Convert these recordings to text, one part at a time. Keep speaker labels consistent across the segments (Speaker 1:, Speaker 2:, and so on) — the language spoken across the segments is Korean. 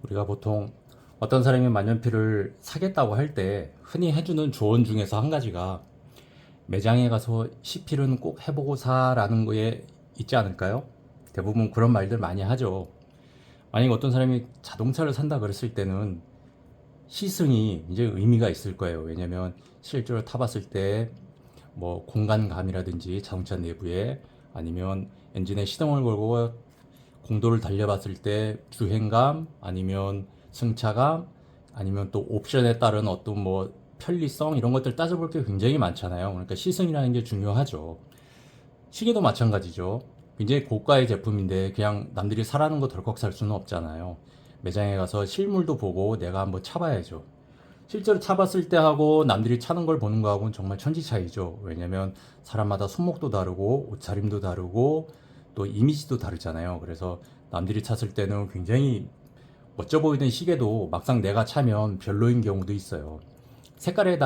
Speaker 1: 우리가 보통 어떤 사람이 만년필을 사겠다고 할 때 흔히 해주는 조언 중에서 한 가지가 매장에 가서 시필은 꼭 해보고 사라는 거에 있지 않을까요? 대부분 그런 말들 많이 하죠. 만약에 어떤 사람이 자동차를 산다 그랬을 때는 시승이 이제 의미가 있을 거예요. 왜냐면 실제로 타봤을 때 뭐 공간감이라든지 자동차 내부에 아니면 엔진에 시동을 걸고 공도를 달려봤을 때 주행감 아니면 승차감 아니면 또 옵션에 따른 어떤 뭐 편리성 이런 것들 따져볼 게 굉장히 많잖아요. 그러니까 시승이라는 게 중요하죠. 시계도 마찬가지죠. 굉장히 고가의 제품인데 그냥 남들이 사라는 거 덜컥 살 수는 없잖아요. 매장에 가서 실물도 보고 내가 한번 차봐야죠. 실제로 차봤을 때 하고 남들이 차는 걸 보는 거하고는 정말 천지 차이죠. 왜냐면 사람마다 손목도 다르고 옷차림도 다르고 또 이미지도 다르잖아요. 그래서 남들이 찼을 때는 굉장히 멋져 보이는 시계도 막상 내가 차면 별로인 경우도 있어요. 색깔에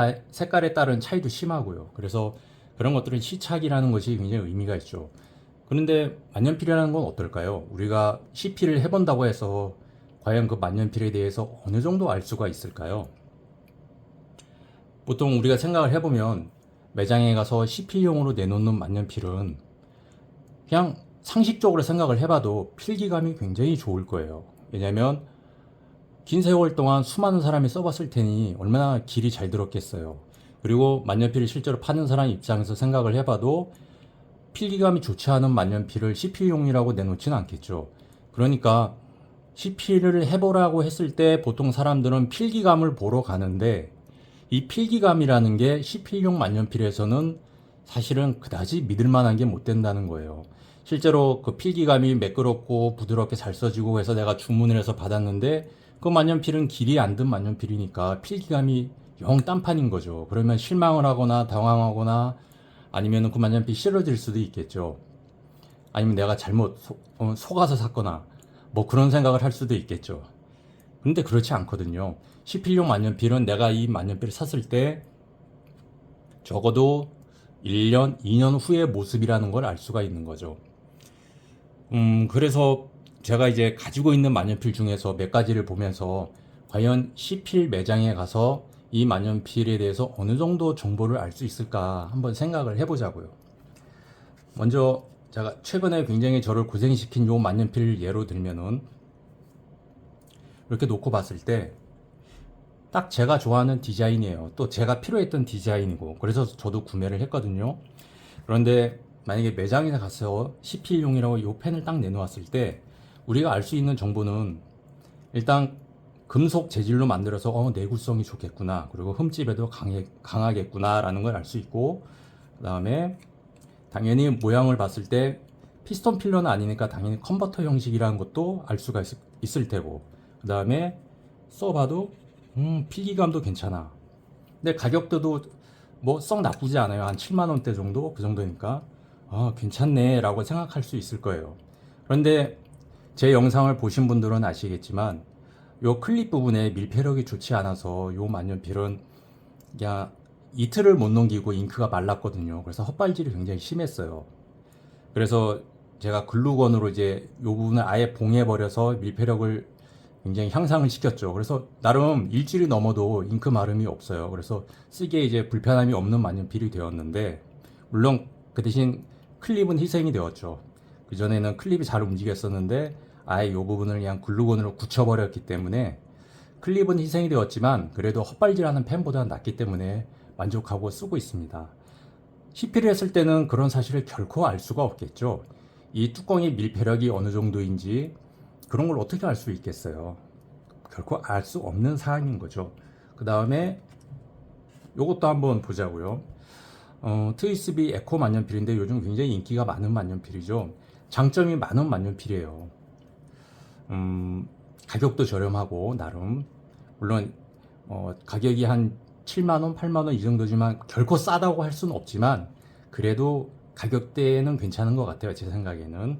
Speaker 1: 따른 차이도 심하고요. 그래서 그런 것들은 시착이라는 것이 굉장히 의미가 있죠. 그런데 만년필이라는 건 어떨까요? 우리가 시필을 해본다고 해서 과연 그 만년필에 대해서 어느 정도 알 수가 있을까요? 보통 우리가 생각을 해보면 매장에 가서 시필용으로 내놓는 만년필은 그냥 상식적으로 생각을 해봐도 필기감이 굉장히 좋을 거예요. 왜냐면 긴 세월 동안 수많은 사람이 써봤을 테니 얼마나 길이 잘 들었겠어요. 그리고 만년필을 실제로 파는 사람 입장에서 생각을 해봐도 필기감이 좋지 않은 만년필을 CPU용이라고 내놓지는 않겠죠. 그러니까 CP를 해보라고 했을 때 보통 사람들은 필기감을 보러 가는데 이 필기감이라는 게 CPU용 만년필에서는 사실은 그다지 믿을 만한 게 못 된다는 거예요. 실제로 그 필기감이 매끄럽고 부드럽게 잘 써지고 해서 내가 주문을 해서 받았는데 그 만년필은 길이 안 든 만년필이니까 필기감이 영 딴판인 거죠. 그러면 실망을 하거나 당황하거나 아니면 그 만년필 싫어질 수도 있겠죠. 아니면 내가 잘못 속아서 샀거나 뭐 그런 생각을 할 수도 있겠죠. 근데 그렇지 않거든요. 시필용 만년필은 내가 이 만년필을 샀을 때 적어도 1년, 2년 후의 모습이라는 걸 알 수가 있는 거죠. 그래서 제가 이제 가지고 있는 만년필 중에서 몇 가지를 보면서 과연 시필 매장에 가서 이 만년필에 대해서 어느 정도 정보를 알 수 있을까 한번 생각을 해보자고요. 먼저 제가 최근에 굉장히 저를 고생시킨 요 만년필 예로 들면은 이렇게 놓고 봤을 때 딱 제가 좋아하는 디자인이에요. 또 제가 필요했던 디자인이고 그래서 저도 구매를 했거든요. 그런데 만약에 매장에 가서 CP용이라고 이 펜을 딱 내놓았을 때 우리가 알 수 있는 정보는 일단 금속 재질로 만들어서 내구성이 좋겠구나. 그리고 흠집에도 강하겠구나 라는 걸 알 수 있고 그 다음에 당연히 모양을 봤을 때 피스톤 필러는 아니니까 당연히 컨버터 형식이라는 것도 알 수가 있을 테고 그 다음에 써봐도 필기감도 괜찮아. 근데 가격대도 뭐 썩 나쁘지 않아요. 한 7만 원대 정도 그 정도니까 괜찮네 라고 생각할 수 있을 거예요. 그런데 제 영상을 보신 분들은 아시겠지만 요 클립 부분에 밀폐력이 좋지 않아서 요 만년필은 그냥 이틀을 못 넘기고 잉크가 말랐거든요. 그래서 헛발질이 굉장히 심했어요. 그래서 제가 글루건으로 이제 요 부분을 아예 봉해버려서 밀폐력을 굉장히 향상을 시켰죠. 그래서 나름 일주일이 넘어도 잉크 마름이 없어요. 그래서 쓰기에 이제 불편함이 없는 만년필이 되었는데 물론 그 대신 클립은 희생이 되었죠. 그전에는 클립이 잘 움직였었는데 아예 이 부분을 그냥 글루건으로 굳혀버렸기 때문에 클립은 희생이 되었지만 그래도 헛발질하는 펜보다 낫기 때문에 만족하고 쓰고 있습니다. CP를 했을 때는 그런 사실을 결코 알 수가 없겠죠. 이 뚜껑의 밀폐력이 어느 정도인지 그런 걸 어떻게 알 수 있겠어요. 결코 알 수 없는 사항인 거죠. 그 다음에 요것도 한번 보자고요. 트위스비 에코 만년필인데 요즘 굉장히 인기가 많은 만년필이죠. 장점이 많은 만년필이에요. 가격도 저렴하고 나름 물론 가격이 한 7만원, 8만원 이 정도지만 결코 싸다고 할 수는 없지만 그래도 가격대는 괜찮은 것 같아요. 제 생각에는.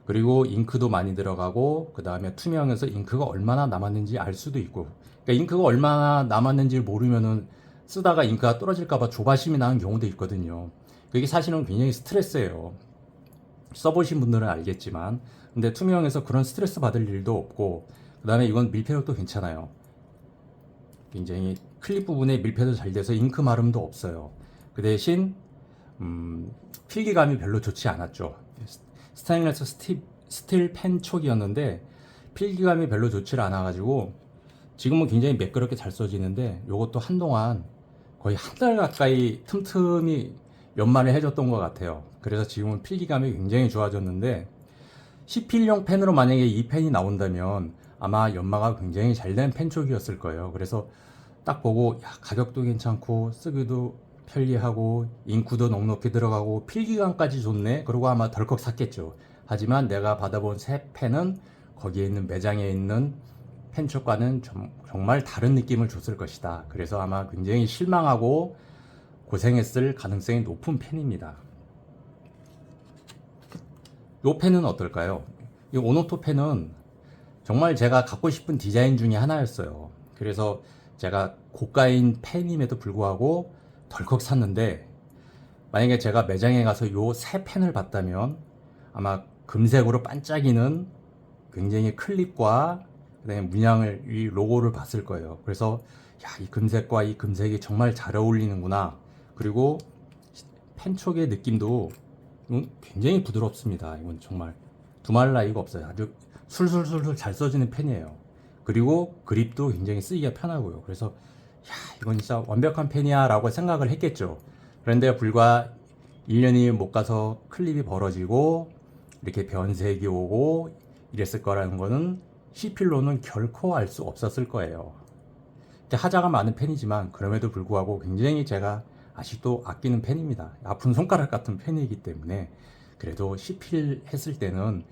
Speaker 1: 그리고 잉크도 많이 들어가고 그 다음에 투명해서 잉크가 얼마나 남았는지 알 수도 있고 그러니까 잉크가 얼마나 남았는지 모르면은 쓰다가 잉크가 떨어질까봐 조바심이 나는 경우도 있거든요. 그게 사실은 굉장히 스트레스예요. 써보신 분들은 알겠지만 근데 투명해서 그런 스트레스 받을 일도 없고 그 다음에 이건 밀폐력도 괜찮아요. 굉장히 클립 부분에 밀폐도 잘 돼서 잉크 마름도 없어요. 그 대신 필기감이 별로 좋지 않았죠. 스테인리스 스틸 펜 촉이었는데 필기감이 별로 좋지 않아가지고 지금은 굉장히 매끄럽게 잘 써지는데 요것도 한동안 거의 한 달 가까이 틈틈이 연말에 해줬던 것 같아요. 그래서 지금은 필기감이 굉장히 좋아졌는데 CPL용 펜으로 만약에 이 펜이 나온다면 아마 연마가 굉장히 잘 된 펜촉이었을 거예요. 그래서 딱 보고 야, 가격도 괜찮고 쓰기도 편리하고 잉크도 넉넉히 들어가고 필기감까지 좋네. 그러고 아마 덜컥 샀겠죠. 하지만 내가 받아본 새 펜은 거기에 있는 매장에 있는 펜촉과는 정말 다른 느낌을 줬을 것이다. 그래서 아마 굉장히 실망하고 고생했을 가능성이 높은 펜입니다. 이 펜은 어떨까요? 이 오노토 펜은 정말 제가 갖고 싶은 디자인 중에 하나였어요. 그래서 제가 고가인 펜임에도 불구하고 덜컥 샀는데 만약에 제가 매장에 가서 이 새 펜을 봤다면 아마 금색으로 반짝이는 굉장히 클립과 그다음에 문양을 이 로고를 봤을 거예요. 그래서 야, 이 금색과 이 금색이 정말 잘 어울리는구나. 그리고 펜촉의 느낌도 굉장히 부드럽습니다. 이건 정말 두말 나위가 없어요. 아주 술술술술 잘 써지는 펜이에요. 그리고 그립도 굉장히 쓰기가 편하고요. 그래서 야, 이건 진짜 완벽한 펜이야 라고 생각을 했겠죠. 그런데 불과 1년이 못 가서 클립이 벌어지고 이렇게 변색이 오고 이랬을 거라는 거는 CP로는 결코 알 수 없었을 거예요. 하자가 많은 펜이지만 그럼에도 불구하고 굉장히 제가 아직도 아끼는 펜입니다. 아픈 손가락 같은 펜이기 때문에 그래도 CP 했을 때는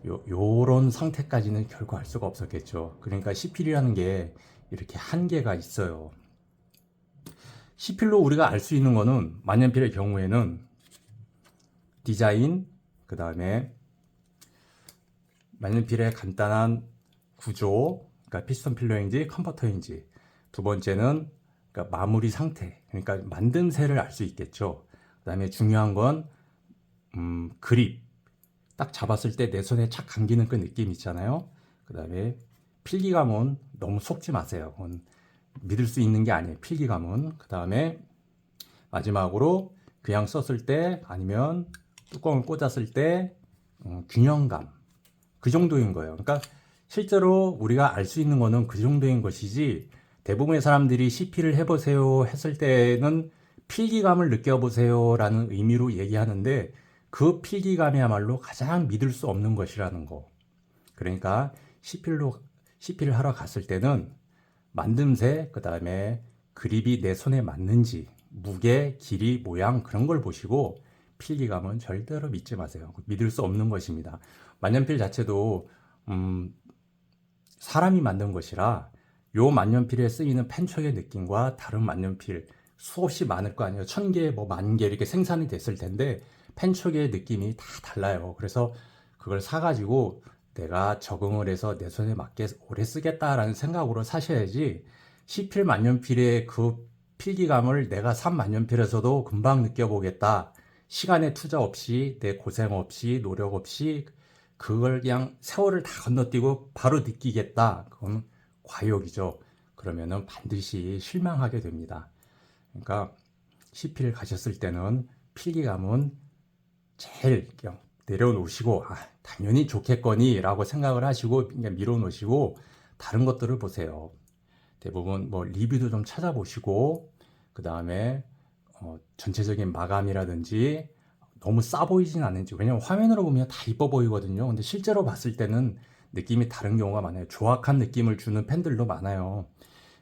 Speaker 1: 요런 상태까지는 결코 알 수가 없었겠죠. 그러니까 CP라는 게 이렇게 한계가 있어요. CP로 우리가 알 수 있는 거는 만년필의 경우에는 디자인, 그 다음에 만년필의 간단한 구조, 그러니까 피스톤 필러인지 컨버터인지, 두 번째는 그러니까 마무리 상태, 그러니까 만듦새를 알 수 있겠죠. 그 다음에 중요한 건 그립, 딱 잡았을 때 내 손에 착 감기는 그 느낌 있잖아요. 그 다음에 필기감은 너무 속지 마세요. 그건 믿을 수 있는 게 아니에요. 필기감은. 그 다음에 마지막으로 그냥 썼을 때 아니면 뚜껑을 꽂았을 때 균형감, 그 정도인 거예요. 그러니까 실제로 우리가 알 수 있는 거는 그 정도인 것이지, 대부분의 사람들이 CP를 해보세요 했을 때는 필기감을 느껴보세요 라는 의미로 얘기하는데 그 필기감이야말로 가장 믿을 수 없는 것이라는 거. 그러니까 CP를 하러 갔을 때는 만듦새, 그 다음에 그립이 내 손에 맞는지, 무게, 길이, 모양 그런 걸 보시고 필기감은 절대로 믿지 마세요. 믿을 수 없는 것입니다. 만년필 자체도 사람이 만든 것이라 요 만년필에 쓰이는 펜촉의 느낌과 다른 만년필 수없이 많을 거 아니에요. 1000개, 뭐 10,000개 이렇게 생산이 됐을 텐데 펜촉의 느낌이 다 달라요. 그래서 그걸 사가지고 내가 적응을 해서 내 손에 맞게 오래 쓰겠다라는 생각으로 사셔야지, CP 만년필의 그 필기감을 내가 산 만년필에서도 금방 느껴보겠다, 시간의 투자 없이 내 고생 없이 노력 없이 그걸 그냥 세월을 다 건너뛰고 바로 느끼겠다, 그건 과욕이죠. 그러면은 반드시 실망하게 됩니다. 그러니까 CP를 가셨을 때는 필기감은 제일 그냥 내려놓으시고 당연히 좋겠거니 라고 생각을 하시고 그냥 밀어놓으시고 다른 것들을 보세요. 대부분 뭐 리뷰도 좀 찾아보시고, 그 다음에 전체적인 마감이라든지 너무 싸 보이진 않는지, 왜냐면 화면으로 보면 다 이뻐 보이거든요. 근데 실제로 봤을 때는 느낌이 다른 경우가 많아요. 조악한 느낌을 주는 펜들도 많아요.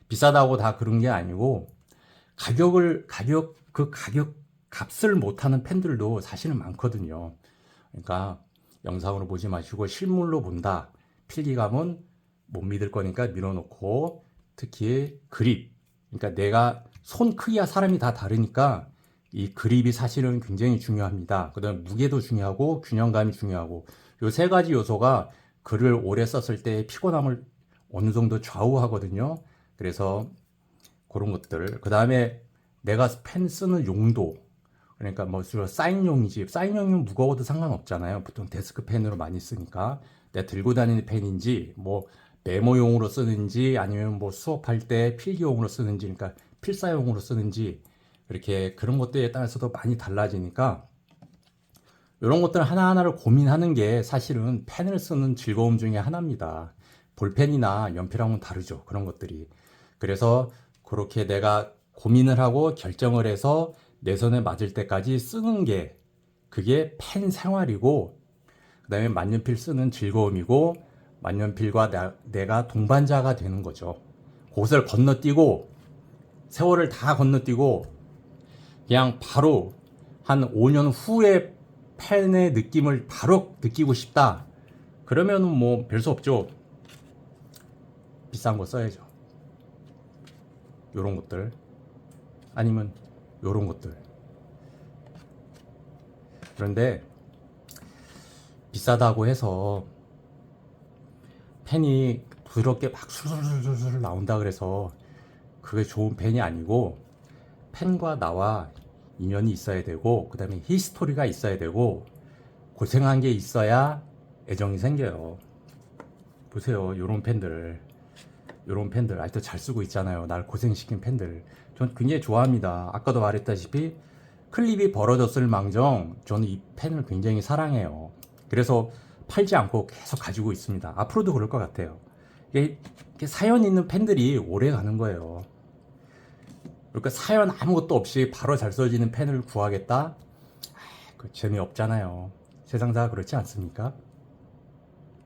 Speaker 1: 비싸다고 다 그런 게 아니고 가격 값을 못하는 펜들도 사실은 많거든요. 그러니까 영상으로 보지 마시고 실물로 본다. 필기감은 못 믿을 거니까 밀어놓고, 특히 그립, 그러니까 내가 손 크기와 사람이 다 다르니까 이 그립이 사실은 굉장히 중요합니다. 그 다음에 무게도 중요하고 균형감이 중요하고, 요 세 가지 요소가 글을 오래 썼을 때 피곤함을 어느 정도 좌우하거든요. 그래서 그런 것들, 그 다음에 내가 펜 쓰는 용도, 그러니까 뭐 주로 사인용이지. 사인용이면 무거워도 상관없잖아요. 보통 데스크 펜으로 많이 쓰니까. 내가 들고 다니는 펜인지 뭐 메모용으로 쓰는지 아니면 뭐 수업할 때 필기용으로 쓰는지, 그러니까 필사용으로 쓰는지, 이렇게 그런 것들에 따라서도 많이 달라지니까 이런 것들 하나하나를 고민하는 게 사실은 펜을 쓰는 즐거움 중에 하나입니다. 볼펜이나 연필하고는 다르죠. 그런 것들이. 그래서 그렇게 내가 고민을 하고 결정을 해서 내 손에 맞을 때까지 쓰는 게, 그게 펜 생활이고, 그 다음에 만년필 쓰는 즐거움이고, 만년필과 내가 동반자가 되는 거죠. 그것을 건너뛰고, 세월을 다 건너뛰고, 그냥 바로 한 5년 후에 펜의 느낌을 바로 느끼고 싶다. 그러면은 뭐 별 수 없죠. 비싼 거 써야죠. 요런 것들. 아니면 요런 것들. 그런데 비싸다고 해서 펜이 부드럽게 막 술술술술 나온다 그래서 그게 좋은 펜이 아니고, 펜과 나와 인연이 있어야 되고, 그 다음에 히스토리가 있어야 되고, 고생한 게 있어야 애정이 생겨요. 보세요. 요런 펜들. 요런 펜들 아직도 잘 쓰고 있잖아요. 날 고생시킨 펜들. 전 굉장히 좋아합니다. 아까도 말했다시피 클립이 벌어졌을 망정 저는 이 펜을 굉장히 사랑해요. 그래서 팔지 않고 계속 가지고 있습니다. 앞으로도 그럴 것 같아요. 이게 사연 있는 펜들이 오래 가는 거예요. 그러니까 사연 아무것도 없이 바로 잘 써지는 펜을 구하겠다? 그 재미없잖아요. 세상 다 그렇지 않습니까?